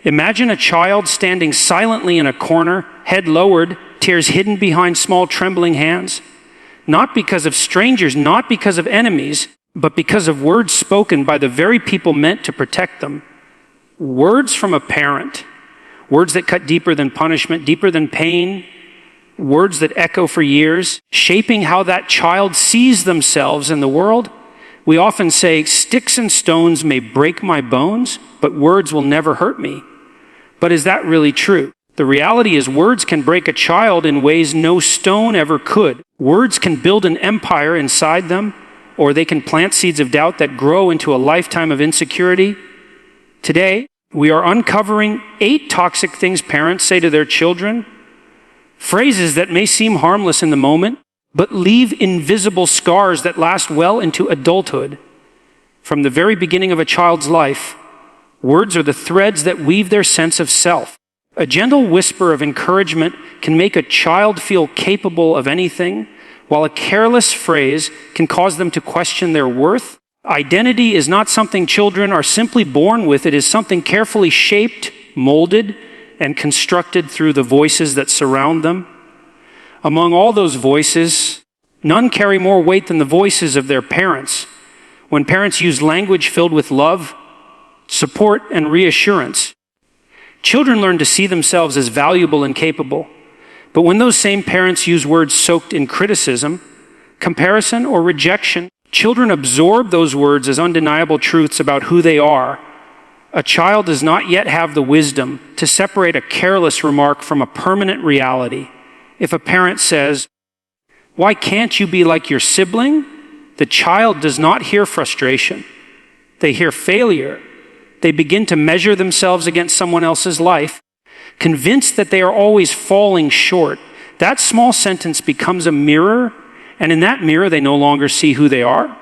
Imagine a child standing silently in a corner, head lowered, tears hidden behind small trembling hands, not because of strangers, not because of enemies, but because of words spoken by the very people meant to protect them. Words from a parent, words that cut deeper than punishment, deeper than pain, words that echo for years, shaping how that child sees themselves in the world. We often say, "Sticks and stones may break my bones, but words will never hurt me." But is that really true? The reality is words can break a child in ways no stone ever could. Words can build an empire inside them, or they can plant seeds of doubt that grow into a lifetime of insecurity. Today, we are uncovering 8 toxic things parents say to their children, phrases that may seem harmless in the moment, but leave invisible scars that last well into adulthood. From the very beginning of a child's life, words are the threads that weave their sense of self. A gentle whisper of encouragement can make a child feel capable of anything, while a careless phrase can cause them to question their worth. Identity is not something children are simply born with. It is something carefully shaped, molded, and constructed through the voices that surround them. Among all those voices, none carry more weight than the voices of their parents. When parents use language filled with love, support, and reassurance, children learn to see themselves as valuable and capable. But when those same parents use words soaked in criticism, comparison, or rejection, children absorb those words as undeniable truths about who they are. A child does not yet have the wisdom to separate a careless remark from a permanent reality. If a parent says, "Why can't you be like your sibling?" the child does not hear frustration. They hear failure. They begin to measure themselves against someone else's life, convinced that they are always falling short. That small sentence becomes a mirror, and in that mirror they no longer see who they are.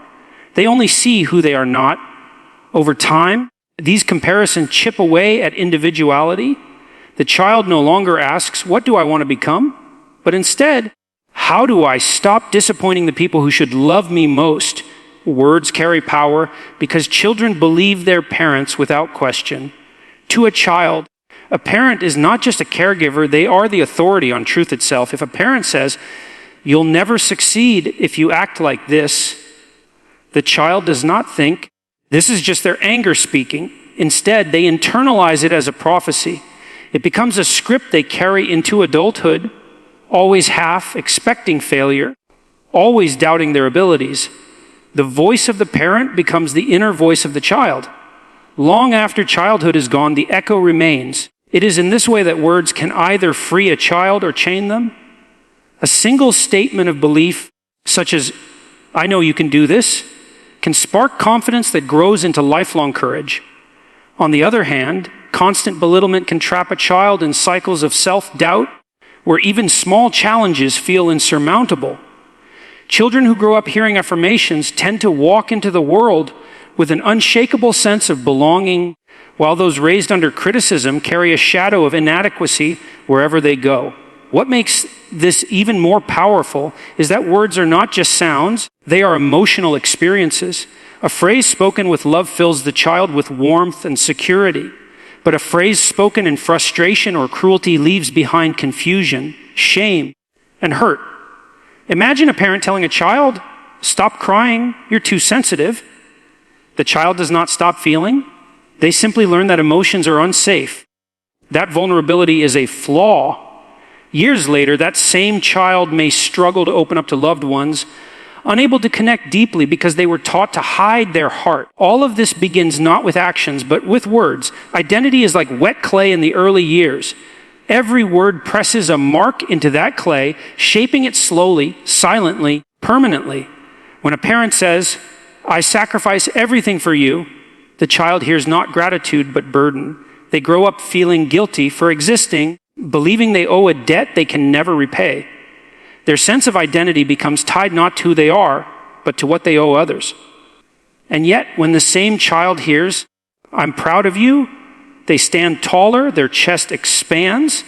They only see who they are not. Over time, these comparisons chip away at individuality. The child no longer asks, "What do I want to become?" but instead, "How do I stop disappointing the people who should love me most?" Words carry power because children believe their parents without question. To a child, a parent is not just a caregiver, they are the authority on truth itself. If a parent says, "You'll never succeed if you act like this," the child does not think, this is just their anger speaking. Instead, they internalize it as a prophecy. It becomes a script they carry into adulthood, always half expecting failure, always doubting their abilities. The voice of the parent becomes the inner voice of the child. Long after childhood is gone, the echo remains. It is in this way that words can either free a child or chain them. A single statement of belief, such as, "I know you can do this," can spark confidence that grows into lifelong courage. On the other hand, constant belittlement can trap a child in cycles of self-doubt, where even small challenges feel insurmountable. Children who grow up hearing affirmations tend to walk into the world with an unshakable sense of belonging, while those raised under criticism carry a shadow of inadequacy wherever they go. What makes this even more powerful is that words are not just sounds, they are emotional experiences. A phrase spoken with love fills the child with warmth and security, but a phrase spoken in frustration or cruelty leaves behind confusion, shame, and hurt. Imagine a parent telling a child, "Stop crying, you're too sensitive." The child does not stop feeling. They simply learn that emotions are unsafe. That vulnerability is a flaw. Years later, that same child may struggle to open up to loved ones, unable to connect deeply because they were taught to hide their heart. All of this begins not with actions, but with words. Identity is like wet clay in the early years. Every word presses a mark into that clay, shaping it slowly, silently, permanently. When a parent says, "I sacrifice everything for you," the child hears not gratitude but burden. They grow up feeling guilty for existing, believing they owe a debt they can never repay. Their sense of identity becomes tied not to who they are, but to what they owe others. And yet, when the same child hears, "I'm proud of you," they stand taller, their chest expands,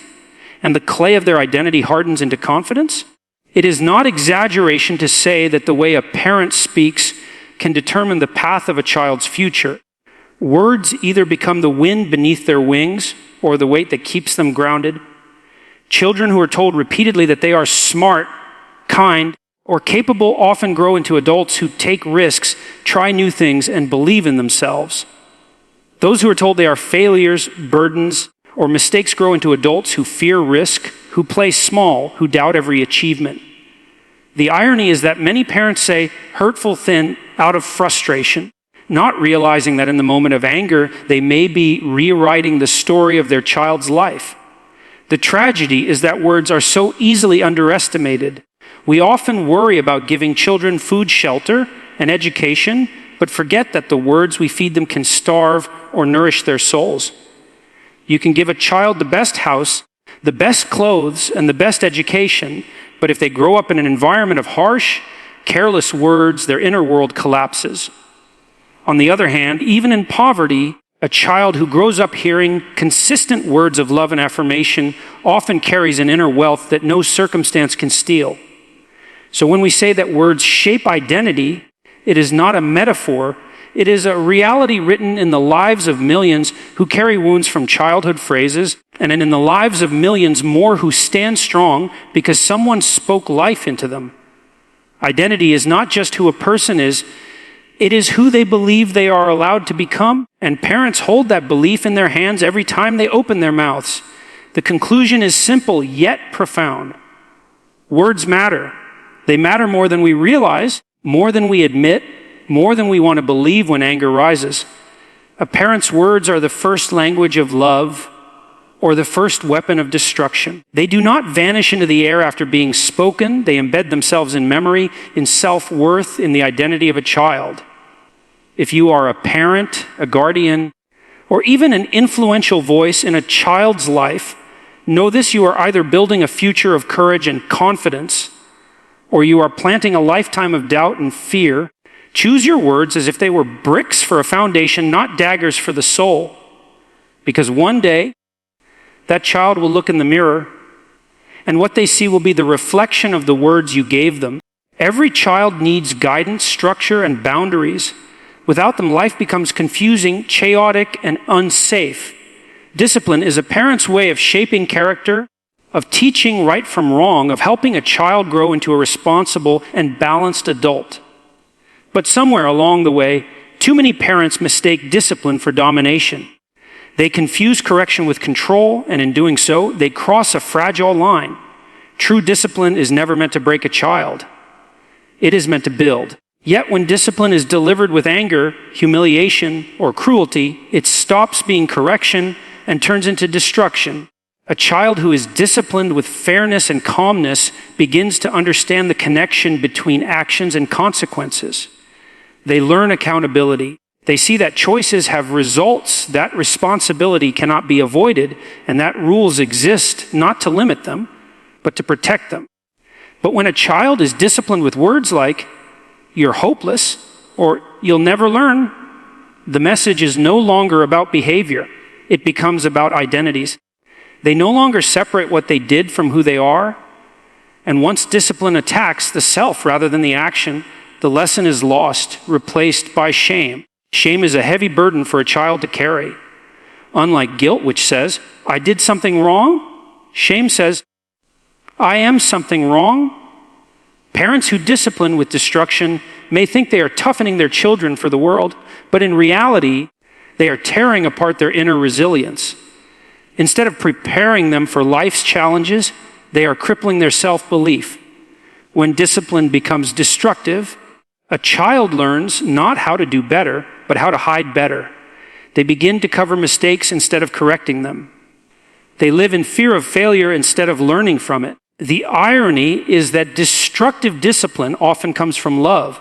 and the clay of their identity hardens into confidence. It is not exaggeration to say that the way a parent speaks can determine the path of a child's future. Words either become the wind beneath their wings or the weight that keeps them grounded. Children who are told repeatedly that they are smart, kind, or capable often grow into adults who take risks, try new things, and believe in themselves. Those who are told they are failures, burdens, or mistakes grow into adults who fear risk, who play small, who doubt every achievement. The irony is that many parents say hurtful things out of frustration, not realizing that in the moment of anger, they may be rewriting the story of their child's life. The tragedy is that words are so easily underestimated. We often worry about giving children food, shelter, and education, but forget that the words we feed them can starve or nourish their souls. You can give a child the best house, the best clothes, and the best education, but if they grow up in an environment of harsh, careless words, their inner world collapses. On the other hand, even in poverty, a child who grows up hearing consistent words of love and affirmation often carries an inner wealth that no circumstance can steal. So when we say that words shape identity, it is not a metaphor. It is a reality written in the lives of millions who carry wounds from childhood phrases, and in the lives of millions more who stand strong because someone spoke life into them. Identity is not just who a person is, it is who they believe they are allowed to become, and parents hold that belief in their hands every time they open their mouths. The conclusion is simple yet profound. Words matter. They matter more than we realize, more than we admit, more than we want to believe when anger rises. A parent's words are the first language of love or the first weapon of destruction. They do not vanish into the air after being spoken. They embed themselves in memory, in self-worth, in the identity of a child. If you are a parent, a guardian, or even an influential voice in a child's life, know this: you are either building a future of courage and confidence, or you are planting a lifetime of doubt and fear. Choose your words as if they were bricks for a foundation, not daggers for the soul. Because one day, that child will look in the mirror, and what they see will be the reflection of the words you gave them. Every child needs guidance, structure, and boundaries. Without them, life becomes confusing, chaotic, and unsafe. Discipline is a parent's way of shaping character, of teaching right from wrong, of helping a child grow into a responsible and balanced adult. But somewhere along the way, too many parents mistake discipline for domination. They confuse correction with control, and in doing so, they cross a fragile line. True discipline is never meant to break a child. It is meant to build. Yet when discipline is delivered with anger, humiliation, or cruelty, it stops being correction and turns into destruction. A child who is disciplined with fairness and calmness begins to understand the connection between actions and consequences. They learn accountability. They see that choices have results, that responsibility cannot be avoided, and that rules exist not to limit them, but to protect them. But when a child is disciplined with words like, "You're hopeless," or "You'll never learn," the message is no longer about behavior. It becomes about identities. They no longer separate what they did from who they are, and once discipline attacks the self rather than the action, the lesson is lost, replaced by shame. Shame is a heavy burden for a child to carry. Unlike guilt, which says, "I did something wrong," shame says, "I am something wrong." Parents who discipline with destruction may think they are toughening their children for the world, but in reality, they are tearing apart their inner resilience. Instead of preparing them for life's challenges, they are crippling their self-belief. When discipline becomes destructive, a child learns not how to do better, but how to hide better. They begin to cover mistakes instead of correcting them. They live in fear of failure instead of learning from it. The irony is that destructive discipline often comes from love.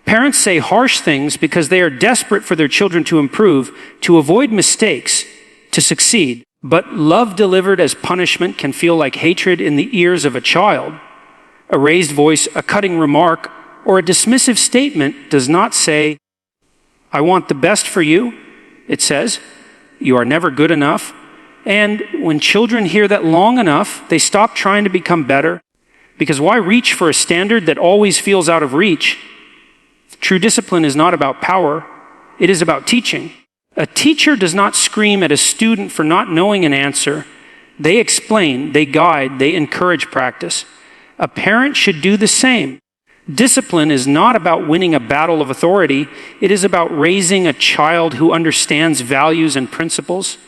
Parents say harsh things because they are desperate for their children to improve, to avoid mistakes, to succeed. But love delivered as punishment can feel like hatred in the ears of a child. A raised voice, a cutting remark, or a dismissive statement does not say, "I want the best for you." It says, "You are never good enough." And when children hear that long enough, they stop trying to become better. Because why reach for a standard that always feels out of reach? True discipline is not about power. It is about teaching. A teacher does not scream at a student for not knowing an answer. They explain, they guide, they encourage practice. A parent should do the same. Discipline is not about winning a battle of authority. It is about raising a child who understands values and principles,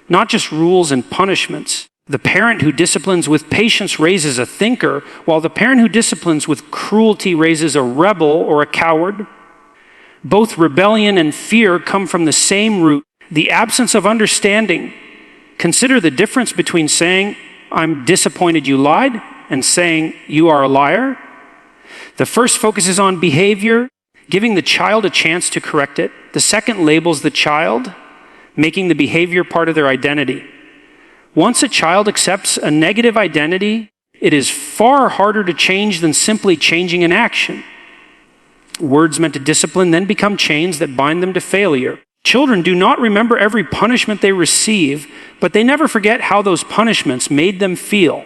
not just rules and punishments. The parent who disciplines with patience raises a thinker, while the parent who disciplines with cruelty raises a rebel or a coward. Both rebellion and fear come from the same root, the absence of understanding. Consider the difference between saying, "I'm disappointed you lied," and saying, "You are a liar." The first focuses on behavior, giving the child a chance to correct it. The second labels the child, making the behavior part of their identity. Once a child accepts a negative identity, it is far harder to change than simply changing an action. Words meant to discipline then become chains that bind them to failure. Children do not remember every punishment they receive, but they never forget how those punishments made them feel.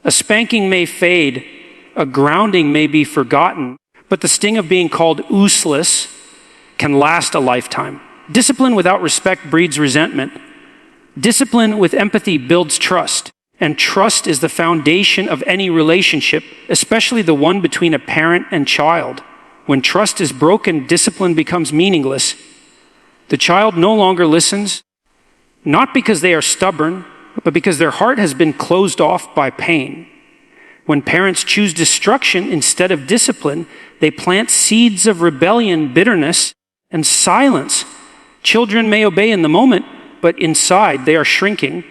A spanking may fade, a grounding may be forgotten, but the sting of being called useless can last a lifetime. Discipline without respect breeds resentment. Discipline with empathy builds trust, and trust is the foundation of any relationship, especially the one between a parent and child. When trust is broken, discipline becomes meaningless. The child no longer listens, not because they are stubborn, but because their heart has been closed off by pain. When parents choose destruction instead of discipline, they plant seeds of rebellion, bitterness, and silence. Children may obey in the moment, but inside they are shrinking.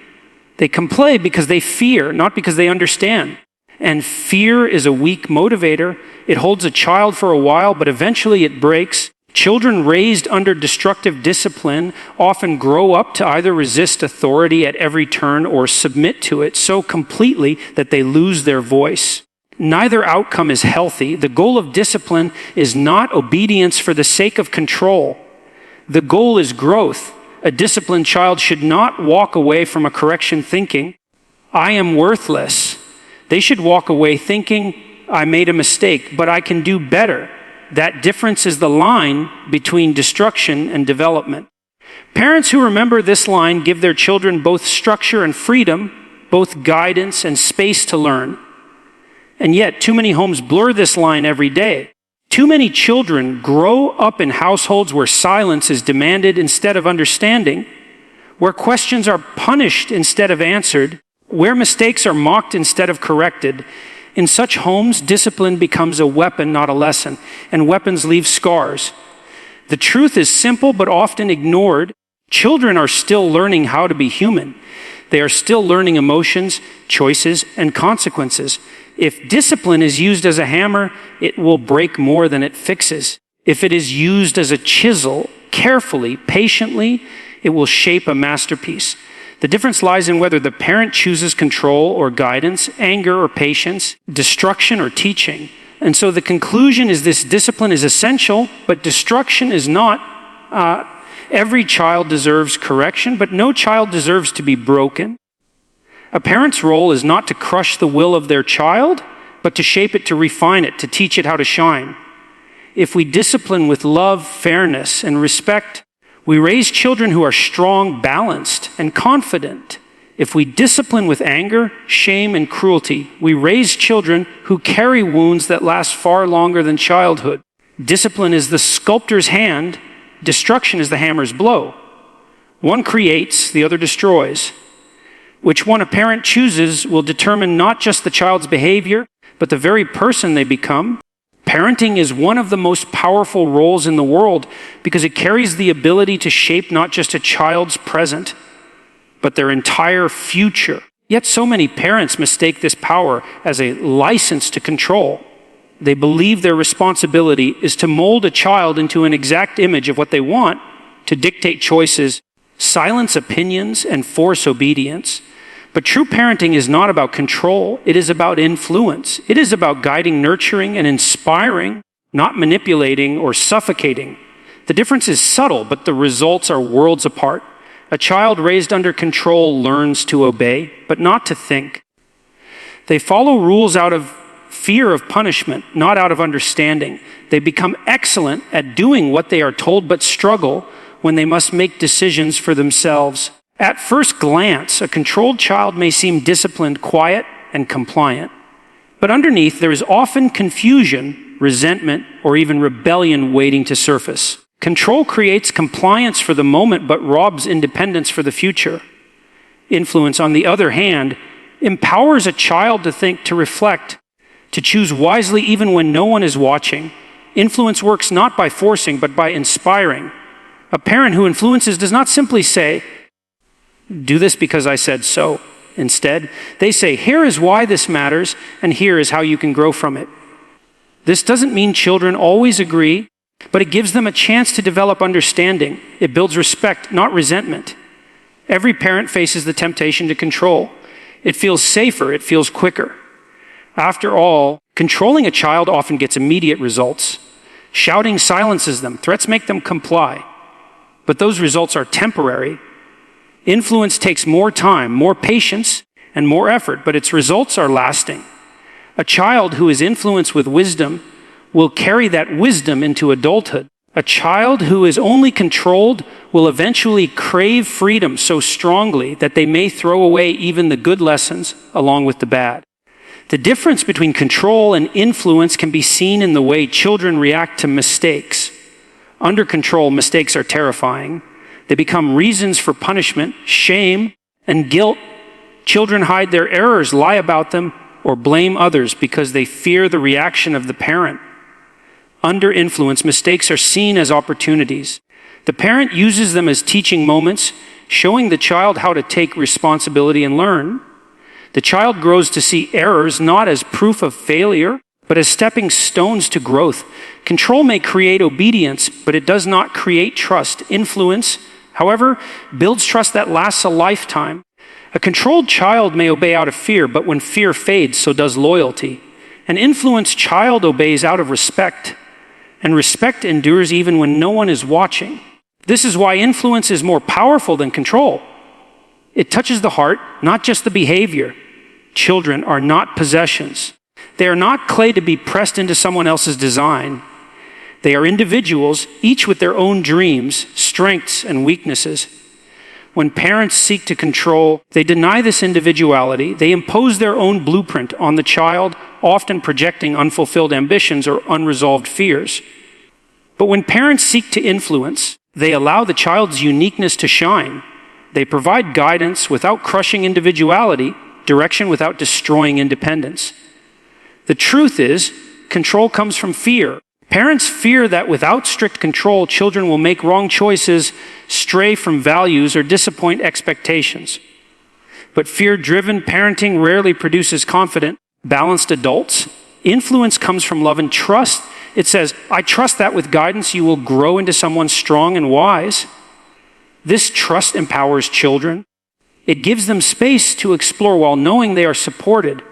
They complain because they fear, not because they understand. And fear is a weak motivator. It holds a child for a while, but eventually it breaks. Children raised under destructive discipline often grow up to either resist authority at every turn or submit to it so completely that they lose their voice. Neither outcome is healthy. The goal of discipline is not obedience for the sake of control. The goal is growth. A disciplined child should not walk away from a correction thinking, "I am worthless." They should walk away thinking, "I made a mistake, but I can do better." That difference is the line between destruction and development. Parents who remember this line give their children both structure and freedom, both guidance and space to learn. And yet, too many homes blur this line every day. Too many children grow up in households where silence is demanded instead of understanding, where questions are punished instead of answered, where mistakes are mocked instead of corrected. In such homes, discipline becomes a weapon, not a lesson, and weapons leave scars. The truth is simple but often ignored. Children are still learning how to be human. They are still learning emotions, choices, and consequences. If discipline is used as a hammer, it will break more than it fixes. If it is used as a chisel, carefully, patiently, it will shape a masterpiece. The difference lies in whether the parent chooses control or guidance, anger or patience, destruction or teaching. And so the conclusion is this: discipline is essential, but destruction is not. Every child deserves correction, but no child deserves to be broken. A parent's role is not to crush the will of their child, but to shape it, to refine it, to teach it how to shine. If we discipline with love, fairness, and respect, we raise children who are strong, balanced, and confident. If we discipline with anger, shame, and cruelty, we raise children who carry wounds that last far longer than childhood. Discipline is the sculptor's hand, destruction is the hammer's blow. One creates, the other destroys. Which one a parent chooses will determine not just the child's behavior, but the very person they become. Parenting is one of the most powerful roles in the world because it carries the ability to shape not just a child's present, but their entire future. Yet so many parents mistake this power as a license to control. They believe their responsibility is to mold a child into an exact image of what they want, to dictate choices, silence opinions, and force obedience. But true parenting is not about control. It is about influence. It is about guiding, nurturing, and inspiring, not manipulating or suffocating. The difference is subtle, but the results are worlds apart. A child raised under control learns to obey, but not to think. They follow rules out of fear of punishment, not out of understanding. They become excellent at doing what they are told, but struggle when they must make decisions for themselves. At first glance, a controlled child may seem disciplined, quiet, and compliant. But underneath, there is often confusion, resentment, or even rebellion waiting to surface. Control creates compliance for the moment, but robs independence for the future. Influence, on the other hand, empowers a child to think, to reflect, to choose wisely even when no one is watching. Influence works not by forcing, but by inspiring. A parent who influences does not simply say, "Do this because I said so." Instead, they say, "Here is why this matters, and here is how you can grow from it." This doesn't mean children always agree, but it gives them a chance to develop understanding. It builds respect, not resentment. Every parent faces the temptation to control. It feels safer, it feels quicker. After all, controlling a child often gets immediate results. Shouting silences them, threats make them comply. But those results are temporary. Influence takes more time, more patience, and more effort, but its results are lasting. A child who is influenced with wisdom will carry that wisdom into adulthood. A child who is only controlled will eventually crave freedom so strongly that they may throw away even the good lessons along with the bad. The difference between control and influence can be seen in the way children react to mistakes. Under control, mistakes are terrifying. They become reasons for punishment, shame, and guilt. Children hide their errors, lie about them, or blame others because they fear the reaction of the parent. Under influence, mistakes are seen as opportunities. The parent uses them as teaching moments, showing the child how to take responsibility and learn. The child grows to see errors not as proof of failure, but as stepping stones to growth. Control may create obedience, but it does not create trust. Influence, however, builds trust that lasts a lifetime. A controlled child may obey out of fear, but when fear fades, so does loyalty. An influenced child obeys out of respect, and respect endures even when no one is watching. This is why influence is more powerful than control. It touches the heart, not just the behavior. Children are not possessions. They are not clay to be pressed into someone else's design. They are individuals, each with their own dreams, strengths, and weaknesses. When parents seek to control, they deny this individuality. They impose their own blueprint on the child, often projecting unfulfilled ambitions or unresolved fears. But when parents seek to influence, they allow the child's uniqueness to shine. They provide guidance without crushing individuality, direction without destroying independence. The truth is, control comes from fear. Parents fear that without strict control, children will make wrong choices, stray from values, or disappoint expectations. But fear-driven parenting rarely produces confident, balanced adults. Influence comes from love and trust. It says, "I trust that with guidance you will grow into someone strong and wise." This trust empowers children. It gives them space to explore while knowing they are supported.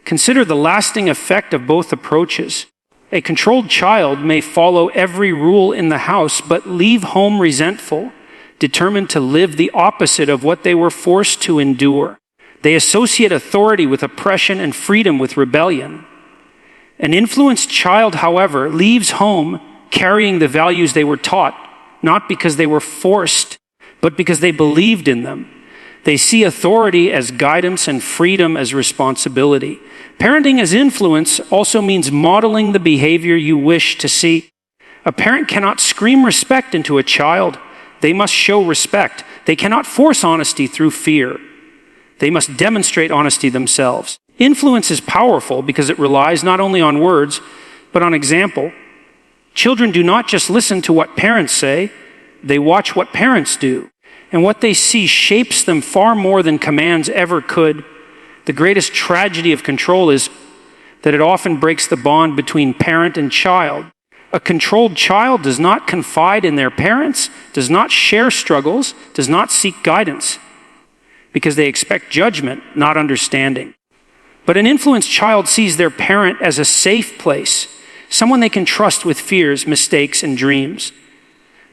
Consider the lasting effect of both approaches. A controlled child may follow every rule in the house, but leave home resentful, determined to live the opposite of what they were forced to endure. They associate authority with oppression and freedom with rebellion. An influenced child, however, leaves home carrying the values they were taught, not because they were forced, but because they believed in them. They see authority as guidance and freedom as responsibility. Parenting as influence also means modeling the behavior you wish to see. A parent cannot scream respect into a child. They must show respect. They cannot force honesty through fear. They must demonstrate honesty themselves. Influence is powerful because it relies not only on words, but on example. Children do not just listen to what parents say, they watch what parents do. And what they see shapes them far more than commands ever could. The greatest tragedy of control is that it often breaks the bond between parent and child. A controlled child does not confide in their parents, does not share struggles, does not seek guidance, because they expect judgment, not understanding. But an influenced child sees their parent as a safe place, someone they can trust with fears, mistakes, and dreams.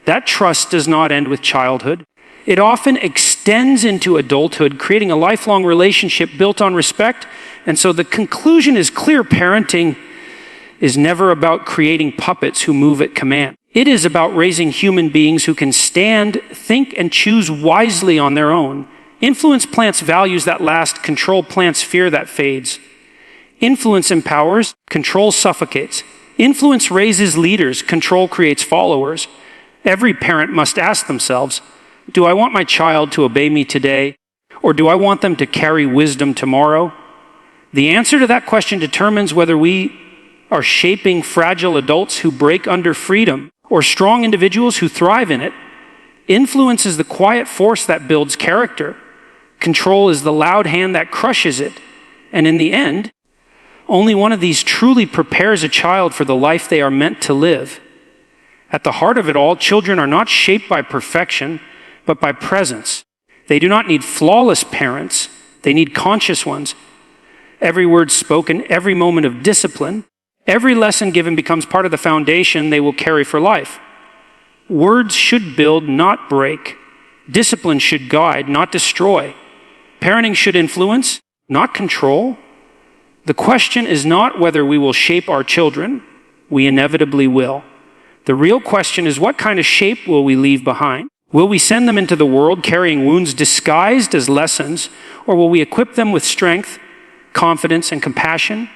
That trust does not end with childhood. It often extends into adulthood, creating a lifelong relationship built on respect. And so the conclusion is clear: parenting is never about creating puppets who move at command. It is about raising human beings who can stand, think, and choose wisely on their own. Influence plants values that last, control plants fear that fades. Influence empowers, control suffocates. Influence raises leaders, control creates followers. Every parent must ask themselves, do I want my child to obey me today, or do I want them to carry wisdom tomorrow? The answer to that question determines whether we are shaping fragile adults who break under freedom, or strong individuals who thrive in it. Influence is the quiet force that builds character. Control is the loud hand that crushes it. And in the end, only one of these truly prepares a child for the life they are meant to live. At the heart of it all, children are not shaped by perfection, but by presence. They do not need flawless parents. They need conscious ones. Every word spoken, every moment of discipline, every lesson given becomes part of the foundation they will carry for life. Words should build, not break. Discipline should guide, not destroy. Parenting should influence, not control. The question is not whether we will shape our children. We inevitably will. The real question is, what kind of shape will we leave behind? Will we send them into the world carrying wounds disguised as lessons, or will we equip them with strength, confidence, and compassion?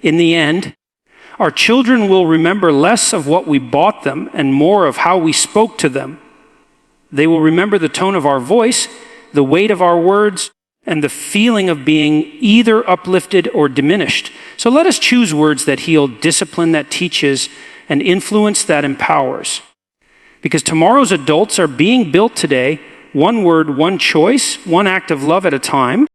In the end, our children will remember less of what we bought them and more of how we spoke to them. They will remember the tone of our voice, the weight of our words, and the feeling of being either uplifted or diminished. So let us choose words that heal, discipline that teaches, and influence that empowers. Because tomorrow's adults are being built today, one word, one choice, one act of love at a time.